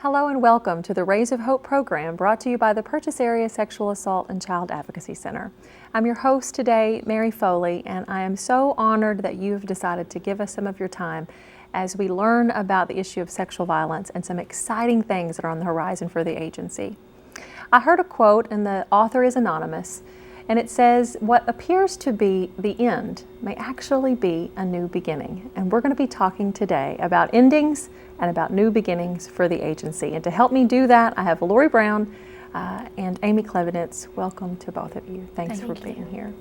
Hello and welcome to the Rays of Hope program brought to you by the Purchas Area Sexual Assault and Child Advocacy Center. I'm your host today, Mary Foley, and I am so honored that you have decided to give us some of your time as we learn about the issue of sexual violence and some exciting things that are on the horizon for the agency. I heard a quote, and the author is anonymous, and it says, "What appears to be the end may actually be a new beginning." And we're going to be talking today about endings and about new beginnings for the agency. And to help me do that, I have Lori Brown and Amy Clevenance. Welcome to both of you. Thanks for being here.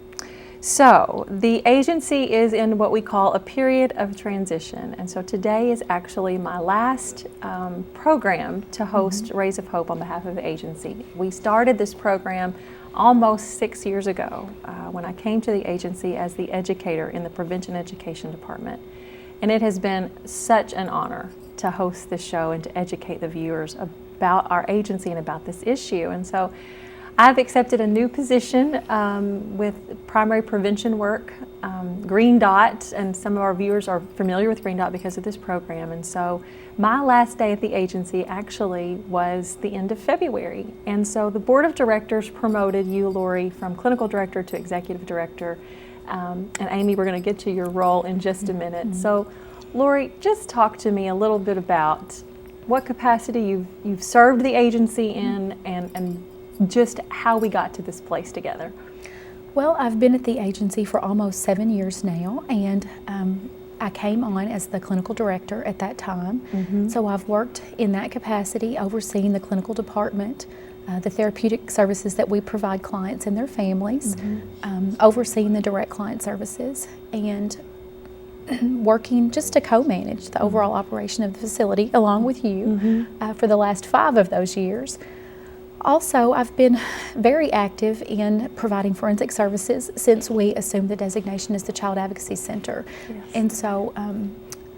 So the agency is in what we call a period of transition. And so today is actually my last program to host Rays of Hope on behalf of the agency. We started this program almost 6 years ago when I came to the agency as the educator in the Prevention Education Department. And it has been such an honor to host this show and to educate the viewers about our agency and about this issue. And so I've accepted a new position with primary prevention work, Green Dot, and some of our viewers are familiar with Green Dot because of this program. And so my last day at the agency actually was the end of February. And so the board of directors promoted you, Lori, from clinical director to executive director. And Amy, we're going to get to your role in just a minute. So Lori, just talk to me a little bit about what capacity you've served the agency in and just how we got to this place together. Well, I've been at the agency for almost 7 years now, and I came on as the clinical director at that time. So I've worked in that capacity, overseeing the clinical department, the therapeutic services that we provide clients and their families, overseeing the direct client services, and working just to co-manage the overall operation of the facility along with you for the last 5 of those years. Also, I've been very active in providing forensic services since we assumed the designation as the Child Advocacy Center. And so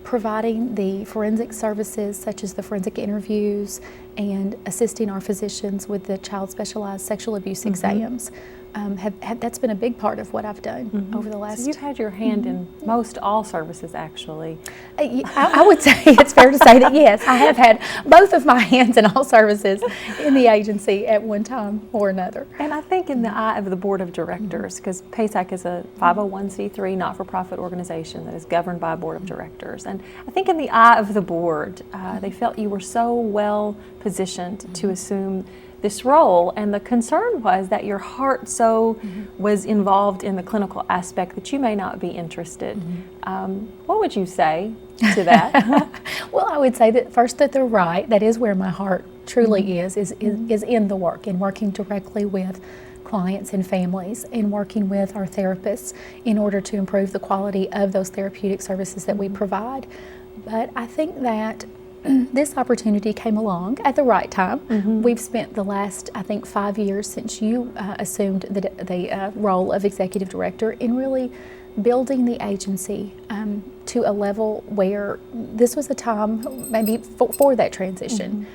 providing the forensic services such as the forensic interviews and assisting our physicians with the child specialized sexual abuse exams. That's been a big part of what I've done over the last... So you've had your hand in most all services, actually. I would say it's fair to say that, yes, I have had both of my hands in all services in the agency at one time or another. And I think in the eye of the board of directors, because PASAC is a 501c3 not-for-profit organization that is governed by a board of directors. And I think in the eye of the board, they felt you were so well positioned to assume this role, and the concern was that your heart was involved in the clinical aspect that you may not be interested. What would you say to that? Well, I would say that first that they're right. That is where my heart truly is in the work, and working directly with clients and families and working with our therapists in order to improve the quality of those therapeutic services that we provide. But I think that this opportunity came along at the right time. We've spent the last, I think, 5 years since you assumed the role of executive director in really building the agency to a level where this was a time maybe for that transition.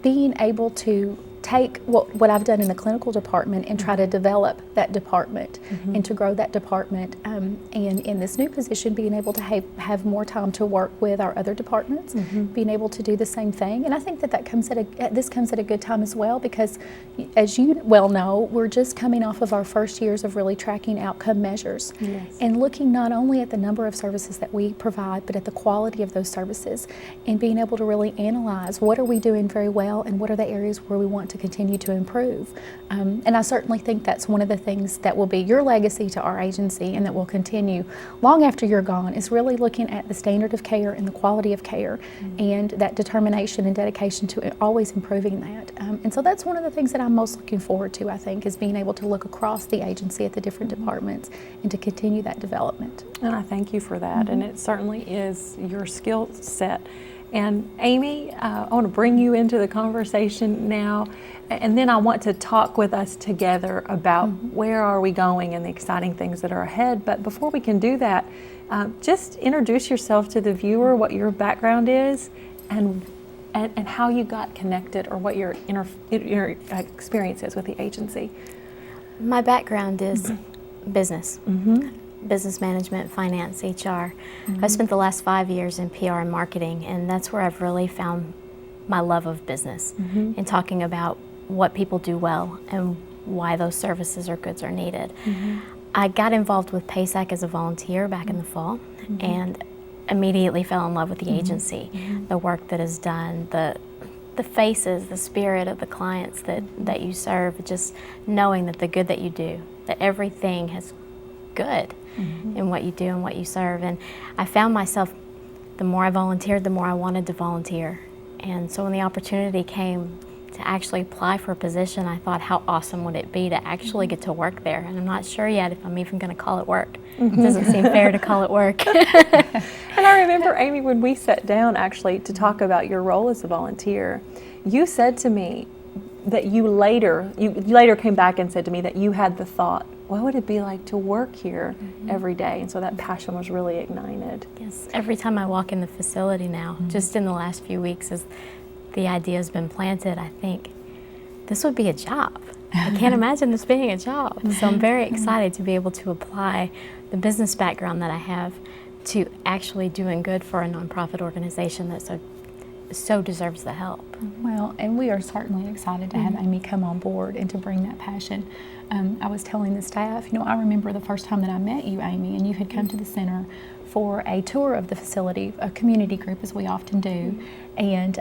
Being able to take what I've done in the clinical department and try to develop that department and to grow that department, and in this new position being able to have more time to work with our other departments, being able to do the same thing. And I think that comes at a good time as well, because as you well know, we're just coming off of our first years of really tracking outcome measures and looking not only at the number of services that we provide, but at the quality of those services, and being able to really analyze what are we doing very well and what are the areas where we want to continue to improve. And I certainly think that's one of the things that will be your legacy to our agency and that will continue long after you're gone, is really looking at the standard of care and the quality of care and that determination and dedication to always improving that. And so that's one of the things that I'm most looking forward to, I think, is being able to look across the agency at the different departments and to continue that development. And I thank you for that, and it certainly is your skill set. And Amy, I want to bring you into the conversation now, and then I want to talk with us together about where are we going and the exciting things that are ahead. But before we can do that, just introduce yourself to the viewer, what your background is, and how you got connected, or what your experience is with the agency. My background is business. business management, finance, HR. I've spent the last 5 years in PR and marketing, and that's where I've really found my love of business and talking about what people do well and why those services or goods are needed. I got involved with PASAC as a volunteer back in the fall and immediately fell in love with the agency, the work that is done, the faces, the spirit of the clients that you serve, just knowing that the good that you do, that everything is good in what you do and what you serve. And I found myself, the more I volunteered, the more I wanted to volunteer. And so when the opportunity came to actually apply for a position, I thought, how awesome would it be to actually get to work there? And I'm not sure yet if I'm even going to call it work. It doesn't seem fair to call it work. And I remember, Amy, when we sat down actually to talk about your role as a volunteer, you said to me that you later came back and said to me that you had the thought, what would it be like to work here every day? And so that passion was really ignited. Yes, every time I walk in the facility now, just in the last few weeks, as the idea has been planted, I think this would be a job. I can't imagine this being a job. So I'm very excited to be able to apply the business background that I have to actually doing good for a nonprofit organization that so deserves the help. Well, and we are certainly excited to have Amy come on board and to bring that passion. I was telling the staff, I remember the first time that I met you, Amy, and you had come to the center for a tour of the facility, a community group, as we often do. And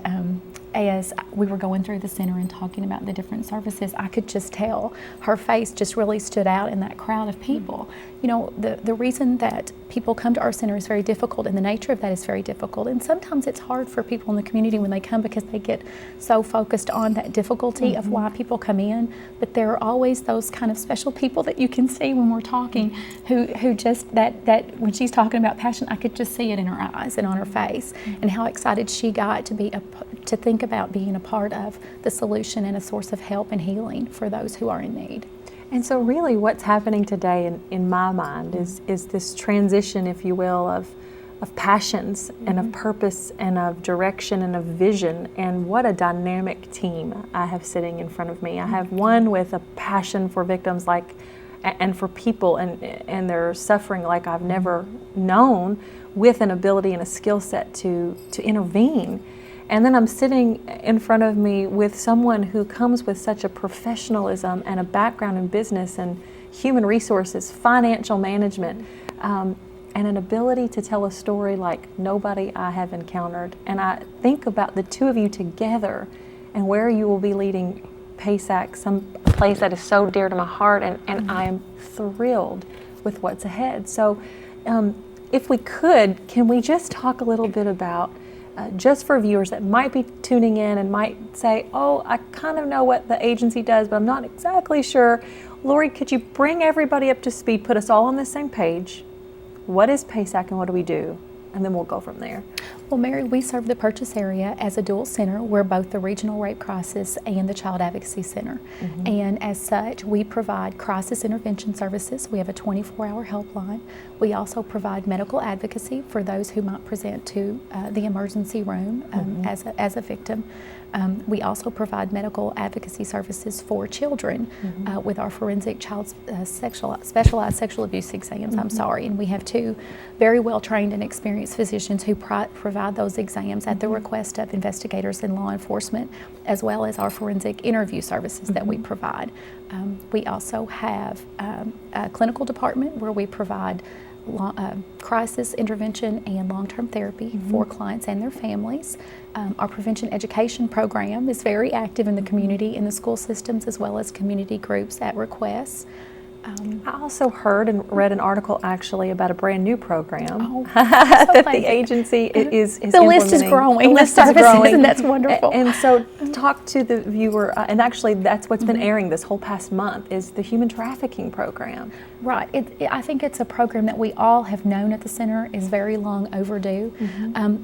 as we were going through the center and talking about the different services, I could just tell her face just really stood out in that crowd of people. The reason that people come to our center is very difficult, and the nature of that is very difficult. And sometimes it's hard for people in the community when they come because they get so focused on that difficulty of why people come in. But there are always those kind of special people that you can see when we're talking who just, that when she's talking about passion, I could just see it in her eyes and on her face, and how excited she got to think about being a part of the solution and a source of help and healing for those who are in need. And so really what's happening today in my mind is this transition, if you will, of passions and of purpose and of direction and of vision. And what a dynamic team I have sitting in front of me. I have one with a passion for victims and for people and their suffering like I've never known, with an ability and a skill set to intervene. And then I'm sitting in front of me with someone who comes with such a professionalism and a background in business and human resources, financial management, and an ability to tell a story like nobody I have encountered. And I think about the two of you together and where you will be leading PASAC, some place that is so dear to my heart, and I am thrilled with what's ahead. So if we could, can we just talk a little bit about, just for viewers that might be tuning in and might say, oh, I kind of know what the agency does, but I'm not exactly sure. Lori, could you bring everybody up to speed, put us all on the same page? What is PASAC and what do we do? And then we'll go from there. Well, Mary, we serve the Purchas area as a dual center. We're both the Regional Rape Crisis and the Child Advocacy Center. And as such, we provide crisis intervention services. We have a 24-hour helpline. We also provide medical advocacy for those who might present to the emergency room as a victim. We also provide medical advocacy services for children with our forensic child specialized sexual abuse exams, and we have two very well-trained and experienced physicians who provide those exams at the request of investigators and law enforcement, as well as our forensic interview services that we provide. We also have a clinical department where we provide crisis intervention and long-term therapy for clients and their families. Our prevention education program is very active in the community, in the school systems, as well as community groups at requests. I also heard and read an article actually about a brand new program that the agency is the list is growing. The list is growing, and that's wonderful. And so talk to the viewer, and actually that's what's been airing this whole past month, is the human trafficking program. Right. I think it's a program that we all have known at the center is very long overdue,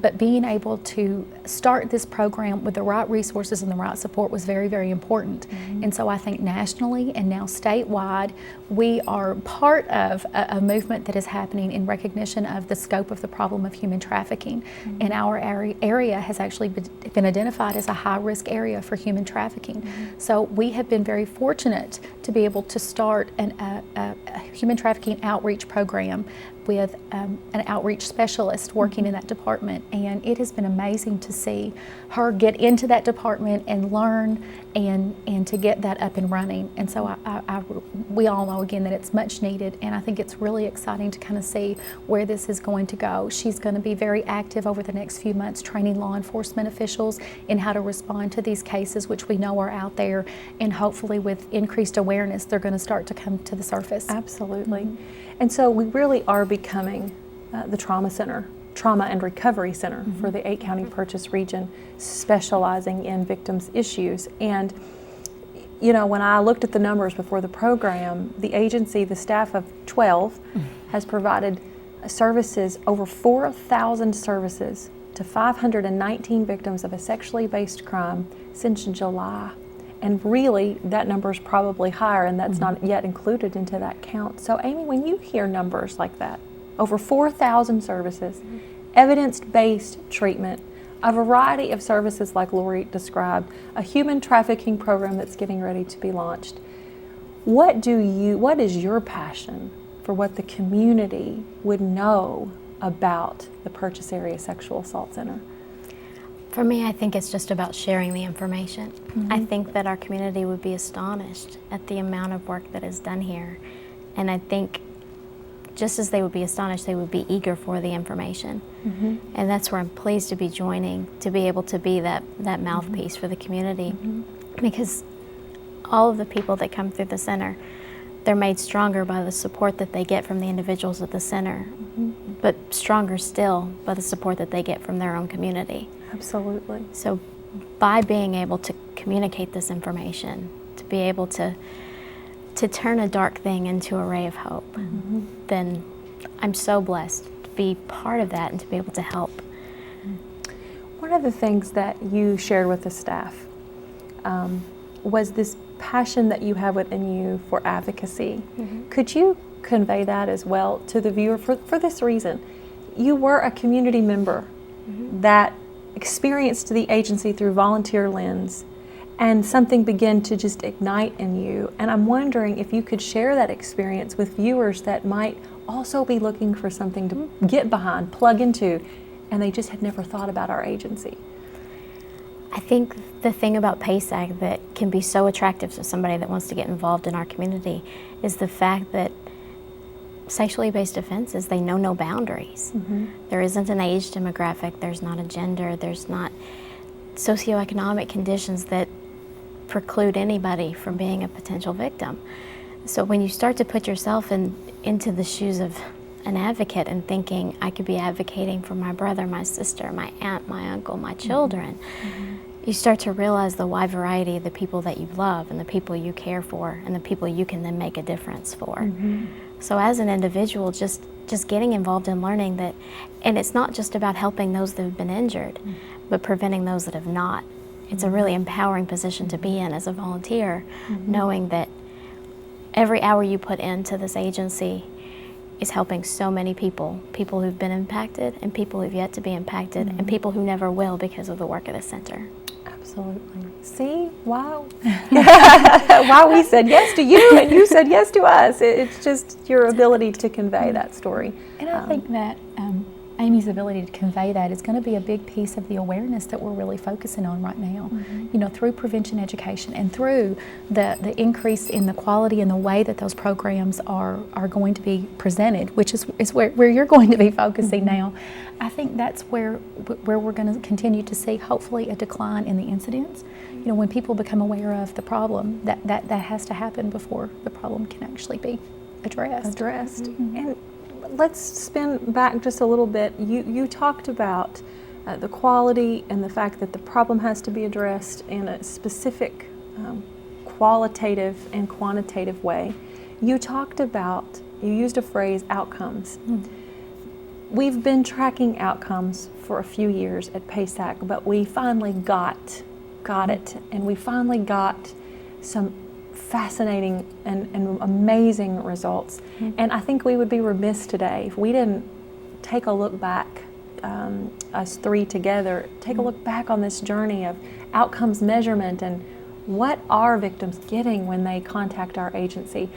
but being able to start this program with the right resources and the right support was very, very important. And so I think nationally and now statewide, we are part of a movement that is happening in recognition of the scope of the problem of human trafficking. And our area has actually been identified as a high-risk area for human trafficking. So we have been very fortunate to be able to start a human trafficking outreach program with an outreach specialist working in that department, and it has been amazing to see her get into that department and learn and to get that up and running. And so we all know again that it's much needed, and I think it's really exciting to kind of see where this is going to go. She's going to be very active over the next few months training law enforcement officials in how to respond to these cases, which we know are out there, and hopefully with increased awareness they're going to start to come to the surface. Absolutely. And so we really are becoming the trauma and recovery center for the 8-county Purchas region, specializing in victims' issues. And you know, when I looked at the numbers before the program, the agency, the staff of 12, has provided services, over 4,000 services to 519 victims of a sexually based crime since July. And really, that number is probably higher, and that's not yet included into that count. So Amy, when you hear numbers like that, over 4,000 services, evidence-based treatment, a variety of services like Lori described, a human trafficking program that's getting ready to be launched, what is your passion for what the community would know about the Purchas Area Sexual Assault Center? For me, I think it's just about sharing the information. I think that our community would be astonished at the amount of work that is done here. And I think just as they would be astonished, they would be eager for the information. And that's where I'm pleased to be joining, to be able to be that mouthpiece for the community. Because all of the people that come through the center, they're made stronger by the support that they get from the individuals at the center, but stronger still by the support that they get from their own community. Absolutely. So by being able to communicate this information, to be able to turn a dark thing into a ray of hope, then I'm so blessed to be part of that and to be able to help. One of the things that you shared with the staff was this passion that you have within you for advocacy. Could you convey that as well to the viewer for this reason? You were a community member that experienced the agency through volunteer lens, and something began to just ignite in you. And I'm wondering if you could share that experience with viewers that might also be looking for something to get behind, plug into, and they just had never thought about our agency. I think the thing about PASAC that can be so attractive to somebody that wants to get involved in our community is the fact that sexually based offenses, they know no boundaries. There isn't an age demographic, there's not a gender, there's not socioeconomic conditions that preclude anybody from being a potential victim. So when you start to put yourself into the shoes of an advocate and thinking, I could be advocating for my brother, my sister, my aunt, my uncle, my children, you start to realize the wide variety of the people that you love and the people you care for and the people you can then make a difference for. So as an individual, just getting involved in learning that, and it's not just about helping those that have been injured, but preventing those that have not. It's a really empowering position to be in as a volunteer, knowing that every hour you put into this agency is helping so many people who've been impacted and people who've yet to be impacted and people who never will because of the work of the center. Absolutely. See, wow. Why we said yes to you and you said yes to us. It's just your ability to convey that story. And I think that Amy's ability to convey that is going to be a big piece of the awareness that we're really focusing on right now. You know, through prevention education and through the increase in the quality and the way that those programs are going to be presented, which is where you're going to be focusing now. I think that's where we're going to continue to see, hopefully, a decline in the incidents. You know, when people become aware of the problem, that has to happen before the problem can actually be addressed. And let's spin back just a little bit. You talked about the quality and the fact that the problem has to be addressed in a specific qualitative and quantitative way. You used a phrase, outcomes. We've been tracking outcomes for a few years at PASAC, but we finally got it, and we finally got some fascinating and amazing results. And I think we would be remiss today if we didn't take a look back, us three together, take a look back on this journey of outcomes measurement and what are victims getting when they contact our agency.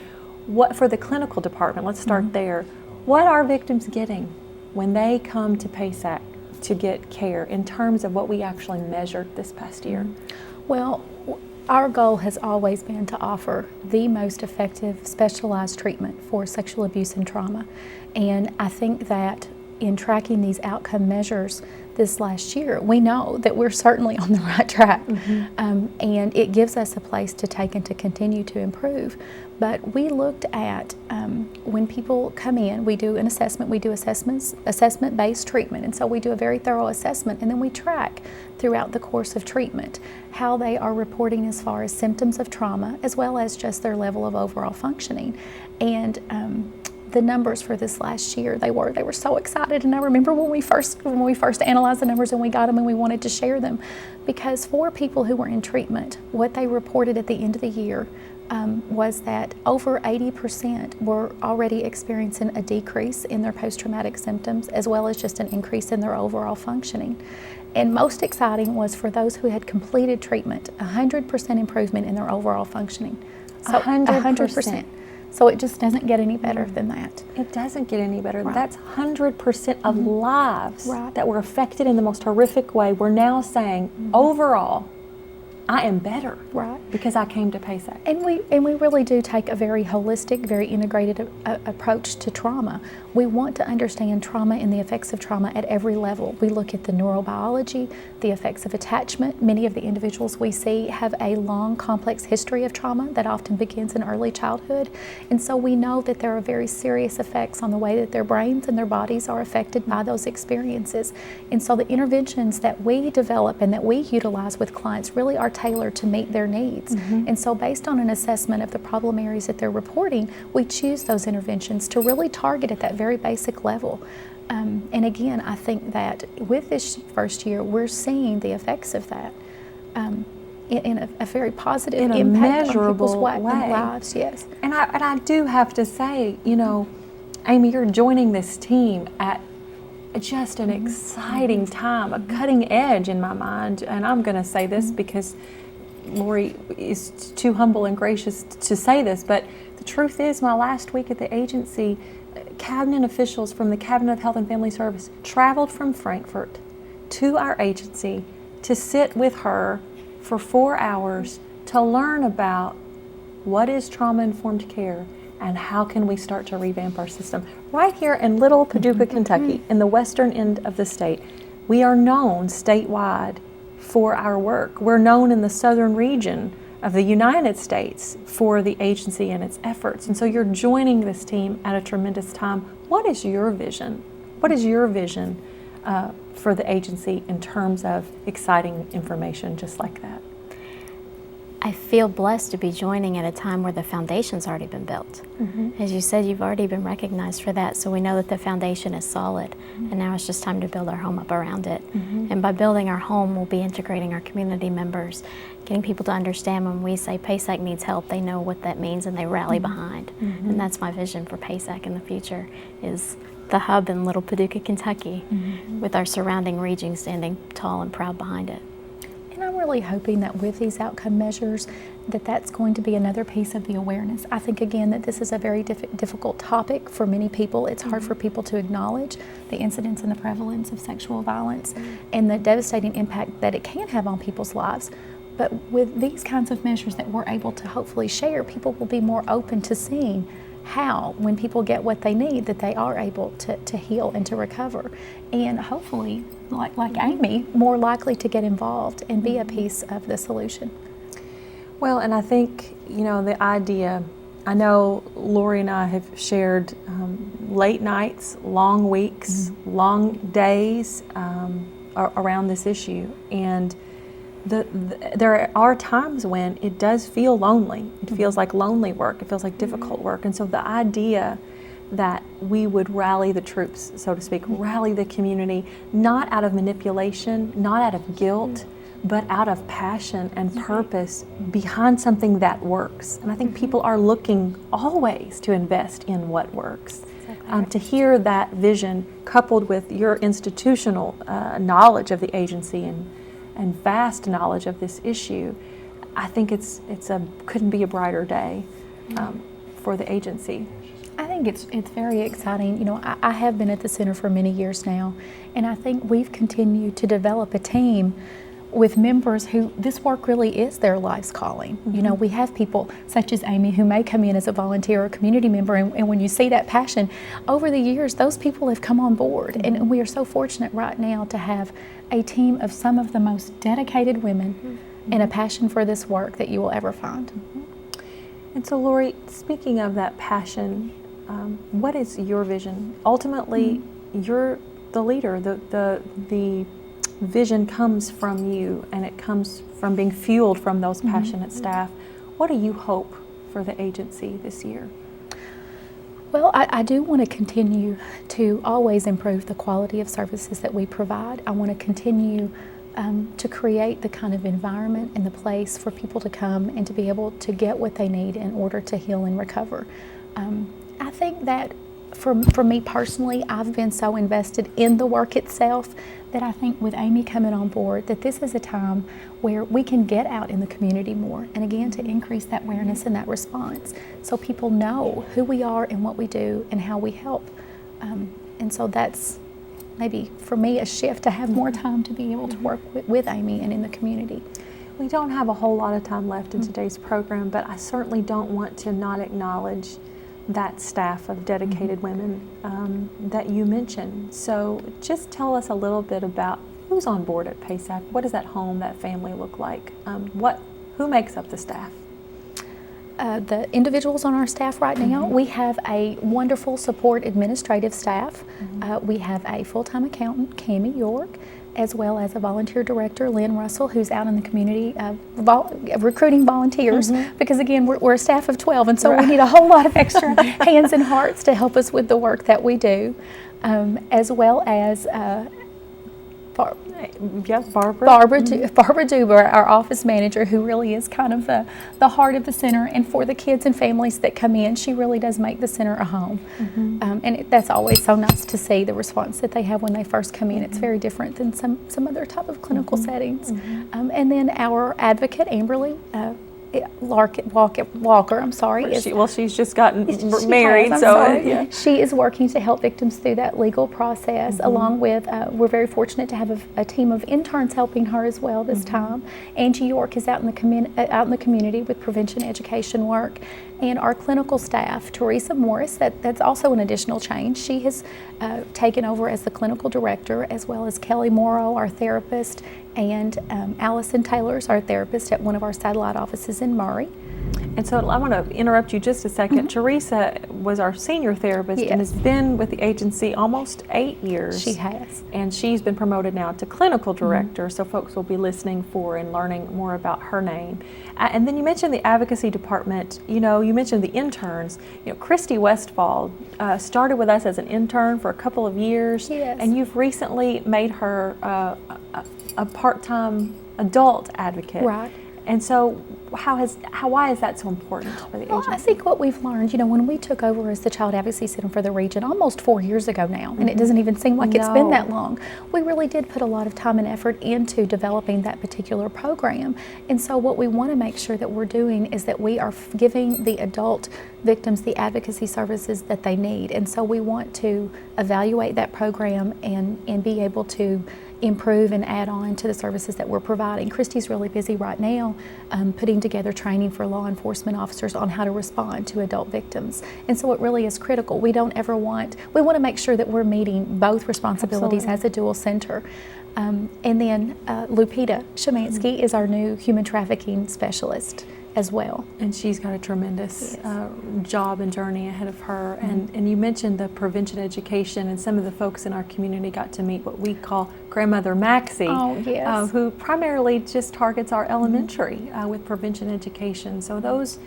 What for the clinical department, let's start there. What are victims getting when they come to PASAC to get care in terms of what we actually measured this past year? Well, our goal has always been to offer the most effective specialized treatment for sexual abuse and trauma. And I think that in tracking these outcome measures this last year, we know that we're certainly on the right track. And it gives us a place to take and to continue to improve. But we looked at when people come in, we do an assessment, we do assessment-based treatment. And so we do a very thorough assessment, and then we track throughout the course of treatment how they are reporting as far as symptoms of trauma, as well as just their level of overall functioning. And the numbers for this last year, they were so excited. And I remember when we first analyzed the numbers and we got them and we wanted to share them, because for people who were in treatment, what they reported at the end of the year was that over 80% were already experiencing a decrease in their post-traumatic symptoms, as well as just an increase in their overall functioning. And most exciting was for those who had completed treatment, 100% improvement in their overall functioning. So 100%. So it just doesn't get any better than that. It doesn't get any better. Right. That's 100% of lives that were affected in the most horrific way. We're now saying, overall, I am better because I came to PASAC. And we really do take a very holistic, very integrated approach to trauma. We want to understand trauma and the effects of trauma at every level. We look at the neurobiology, the effects of attachment. Many of the individuals we see have a long, complex history of trauma that often begins in early childhood. And so we know that there are very serious effects on the way that their brains and their bodies are affected by those experiences. And so the interventions that we develop and that we utilize with clients really are tailored to meet their needs. And so based on an assessment of the problem areas that they're reporting, we choose those interventions to really target at that very basic level. And again, I think that with this first year, we're seeing the effects of that in a very positive in a impact measurable on people's way. lives. Yes. And I do have to say, you know, Amy, you're joining this team at just an exciting time, a cutting edge in my mind. And I'm going to say this because Lori is too humble and gracious to say this, but the truth is, my last week at the agency, cabinet officials from the Cabinet of Health and Family Service traveled from Frankfurt to our agency to sit with her for 4 hours to learn about what is trauma-informed care and how can we start to revamp our system. Right here in little Paducah, Kentucky, in the western end of the state, we are known statewide for our work. We're known in the southern region of the United States for the agency and its efforts. And so you're joining this team at a tremendous time. What is your vision? What is your vision for the agency in terms of exciting information just like that? I feel blessed to be joining at a time where the foundation's already been built. As you said, you've already been recognized for that, so we know that the foundation is solid, and now it's just time to build our home up around it. And by building our home, we'll be integrating our community members, getting people to understand when we say PASAC needs help, they know what that means and they rally behind. And that's my vision for PASAC in the future, is the hub in little Paducah, Kentucky, with our surrounding region standing tall and proud behind it. And I'm really hoping that with these outcome measures, that's going to be another piece of the awareness. I think, again, that this is a very difficult topic for many people. It's hard for people to acknowledge the incidence and the prevalence of sexual violence and the devastating impact that it can have on people's lives. But with these kinds of measures that we're able to hopefully share, people will be more open to seeing how, when people get what they need, that they are able to heal and to recover. And hopefully, like Amy, more likely to get involved and be a piece of the solution. Well, and I think, you know, the idea, I know Lori and I have shared late nights, long weeks, long days around this issue. And there are times when it does feel lonely. It feels like lonely work. It feels like difficult work. And so the idea that we would rally the troops, so to speak, rally the community, not out of manipulation, not out of guilt, but out of passion and purpose behind something that works. And I think people are looking always to invest in what works. To hear that vision coupled with your institutional knowledge of the agency and vast knowledge of this issue, I think couldn't be a brighter day for the agency. I think it's very exciting. You know, I have been at the center for many years now, and I think we've continued to develop a team with members who this work really is their life's calling. You know, we have people such as Amy who may come in as a volunteer or community member, and when you see that passion, over the years those people have come on board, and we are so fortunate right now to have a team of some of the most dedicated women and a passion for this work that you will ever find. And so, Lori, speaking of that passion, what is your vision? Ultimately, you're the leader. The vision comes from you, and it comes from being fueled from those passionate staff. What do you hope for the agency this year? Well, I do want to continue to always improve the quality of services that we provide. I want to continue to create the kind of environment and the place for people to come and to be able to get what they need in order to heal and recover. I think that for me personally, I've been so invested in the work itself that I think with Amy coming on board that this is a time where we can get out in the community more, and again to increase that awareness and that response so people know who we are and what we do and how we help. And so that's maybe for me a shift to have more time to be able to work with Amy and in the community. We don't have a whole lot of time left in today's program, but I certainly don't want to not acknowledge that staff of dedicated women that you mentioned. So just tell us a little bit about who's on board at PASAC. What does that home, that family look like? Who makes up the staff? The individuals on our staff right now, we have a wonderful support administrative staff. We have a full-time accountant, Cammie York, as well as a volunteer director, Lynn Russell, who's out in the community recruiting volunteers, because again, we're a staff of 12, and so we need a whole lot of extra hands and hearts to help us with the work that we do, as well as Barbara Duber, our office manager, who really is kind of the heart of the center, and for the kids and families that come in, she really does make the center a home. And that's always so nice to see the response that they have when they first come in. It's very different than some other type of clinical settings. And then our advocate, Amberly Walker, I'm sorry. She's just gotten married, She is working to help victims through that legal process, along with, we're very fortunate to have a team of interns helping her as well this time. Angie York is out in the community with prevention education work. And our clinical staff, Teresa Morris, that's also an additional change. She has taken over as the clinical director, as well as Kelly Morrow, our therapist, and Allison Taylor's our therapist at one of our satellite offices in Murray. And so I want to interrupt you just a second. Teresa was our senior therapist and has been with the agency almost 8 years. She has. And she's been promoted now to clinical director, so folks will be listening for and learning more about her name. And then you mentioned the advocacy department. You know, you mentioned the interns. You know, Christy Westfall started with us as an intern for a couple of years. Yes. And you've recently made her a part-time adult advocate. Right. And so why is that so important for the agency? Well, I think what we've learned, you know, when we took over as the Child Advocacy Center for the region almost 4 years ago now, and it doesn't even seem like it's been that long, we really did put a lot of time and effort into developing that particular program. And so what we want to make sure that we're doing is that we are giving the adult victims the advocacy services that they need. And so we want to evaluate that program and be able to improve and add on to the services that we're providing. Christy's really busy right now putting together training for law enforcement officers on how to respond to adult victims. And so it really is critical. We want to make sure that we're meeting both responsibilities as a dual center. And then Lupita Shemansky is our new human trafficking specialist as well. And she's got a tremendous job and journey ahead of her. And you mentioned the prevention education, and some of the folks in our community got to meet what we call Grandmother Maxie, who primarily just targets our elementary with prevention education. So those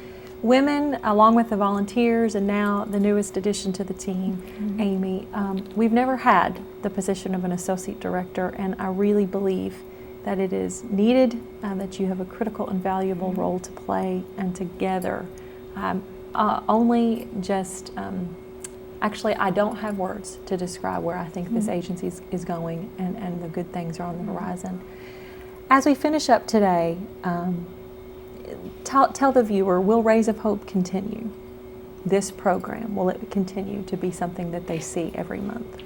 women, along with the volunteers, and now the newest addition to the team, Amy, we've never had the position of an associate director, and I really believe that it is needed, that you have a critical and valuable role to play, and together, actually, I don't have words to describe where I think this agency is going, and the good things are on the horizon. As we finish up today, tell the viewer, will Rays of Hope continue? This program, will it continue to be something that they see every month?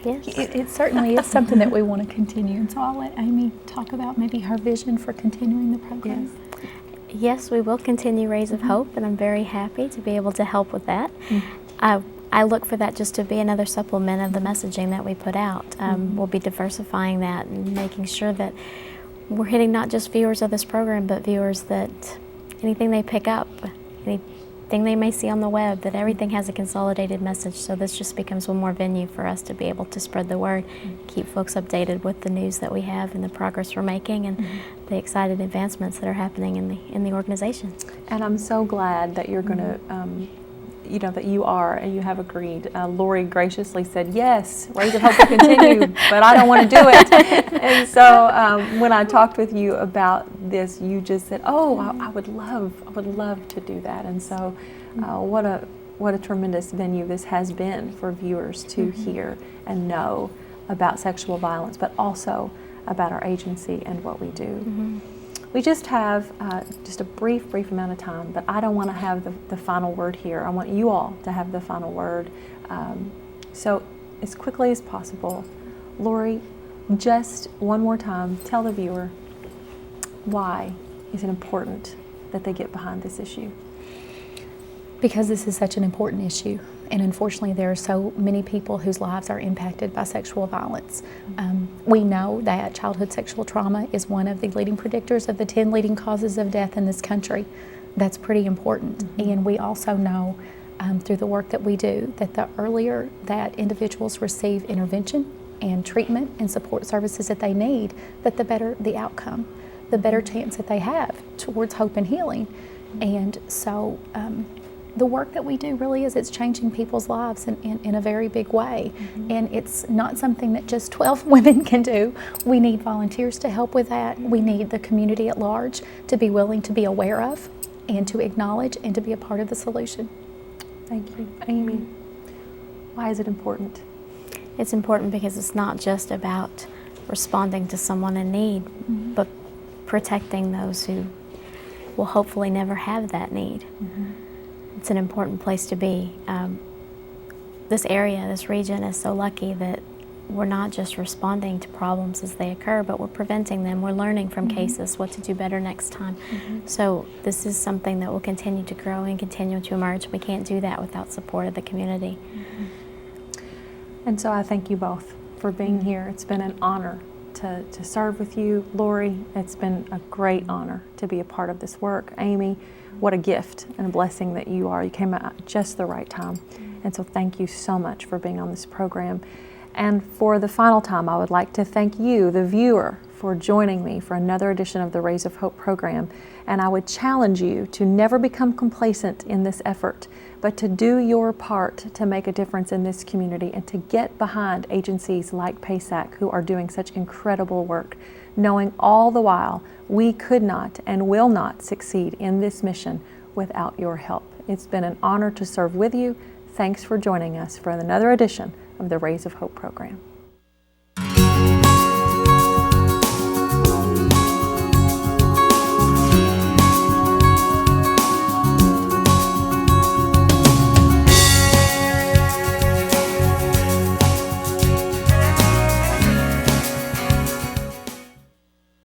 Yes. It certainly is something that we want to continue, and so I'll let Amy talk about maybe her vision for continuing the program. Yes, we will continue Rays of Hope, and I'm very happy to be able to help with that. I look for that just to be another supplement of the messaging that we put out. We'll be diversifying that and making sure that we're hitting not just viewers of this program, but viewers that anything they pick up, anything they may see on the web, that everything has a consolidated message. So this just becomes one more venue for us to be able to spread the word, keep folks updated with the news that we have and the progress we're making, and the excited advancements that are happening in the organization. And I'm so glad that you're going to, that you are and you have agreed. Lori graciously said, yes, Rays of Hope will continue, but I don't want to do it. And so when I talked with you about this, you just said, oh, I would love to do that. And so what a tremendous venue this has been for viewers to hear and know about sexual violence, but also about our agency and what we do. We just have just a brief amount of time, but I don't want to have the final word here. I want you all to have the final word. So as quickly as possible, Lori, just one more time, tell the viewer, why is it important that they get behind this issue? Because this is such an important issue, and unfortunately there are so many people whose lives are impacted by sexual violence. We know that childhood sexual trauma is one of the leading predictors of the 10 leading causes of death in this country. That's pretty important. And we also know through the work that we do that the earlier that individuals receive intervention and treatment and support services that they need, that the better the outcome, the better chance that they have towards hope and healing. And so the work that we do really is, it's changing people's lives in a very big way. And it's not something that just 12 women can do. We need volunteers to help with that. We need the community at large to be willing to be aware of and to acknowledge and to be a part of the solution. Thank you. Amy, why is it important? It's important because it's not just about responding to someone in need, but protecting those who will hopefully never have that need. It's an important place to be. This area, this region is so lucky that we're not just responding to problems as they occur, but we're preventing them. We're learning from cases what to do better next time. So this is something that will continue to grow and continue to emerge. We can't do that without support of the community. And so I thank you both for being here. It's been an honor to serve with you. Lori, it's been a great honor to be a part of this work. Amy, what a gift and a blessing that you are. You came out at just the right time. And so thank you so much for being on this program. And for the final time, I would like to thank you, the viewer, for joining me for another edition of the Rays of Hope program. And I would challenge you to never become complacent in this effort, but to do your part to make a difference in this community and to get behind agencies like PASAC who are doing such incredible work, knowing all the while we could not and will not succeed in this mission without your help. It's been an honor to serve with you. Thanks for joining us for another edition of the Rays of Hope program.